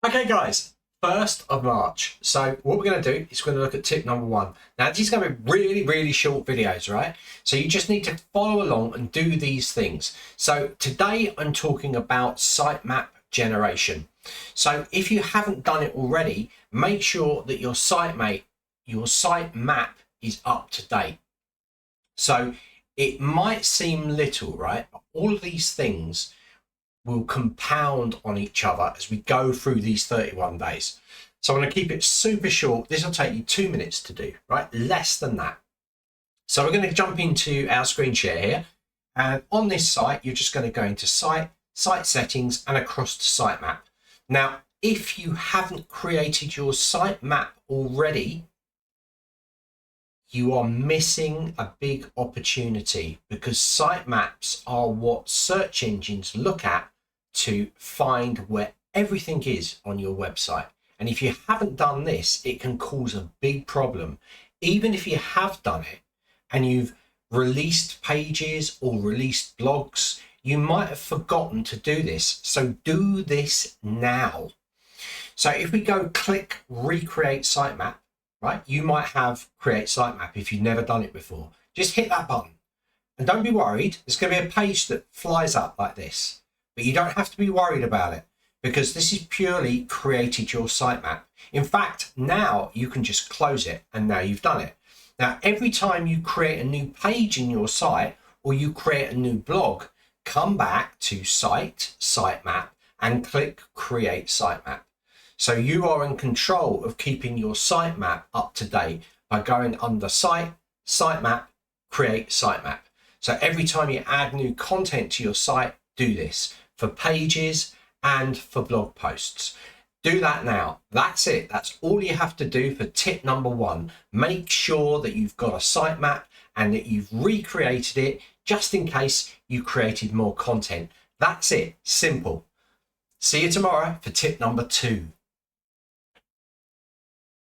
Okay guys, 1st of March. So what we're going to do is we're going to look at tip number 1. Now these are going to be really short videos, right? So you just need to follow along and do these things. So today I'm talking about sitemap generation. So if you haven't done it already, make sure that your sitemap is up to date. So it might seem little, right? But all of these things will compound on each other as we go through these 31 days. So I'm going to keep it super short. This will take you 2 minutes to do, right? Less than that. So we're going to jump into our screen share here. And on this site, you're just going to go into site settings and across to sitemap. Now, if you haven't created your sitemap already, you are missing a big opportunity, because sitemaps are what search engines look at to find where everything is on your website. And if you haven't done this, it can cause a big problem. Even if you have done it and you've released pages or released blogs, you might have forgotten to do this. So do this now. So if we go click recreate sitemap, right, you might have create sitemap if you've never done it before. Just hit that button and don't be worried. There's going to be a page that flies up like this, but you don't have to be worried about it, because this is purely created your sitemap. In fact, now you can just close it and now you've done it. Now, every time you create a new page in your site or you create a new blog, come back to sitemap and click create sitemap. So you are in control of keeping your sitemap up to date by going under sitemap, create sitemap. So every time you add new content to your site, do this for pages and for blog posts. Do that now. That's it. That's all you have to do for tip number 1. Make sure that you've got a sitemap and that you've recreated it just in case you created more content. That's it. Simple. See you tomorrow for tip number 2.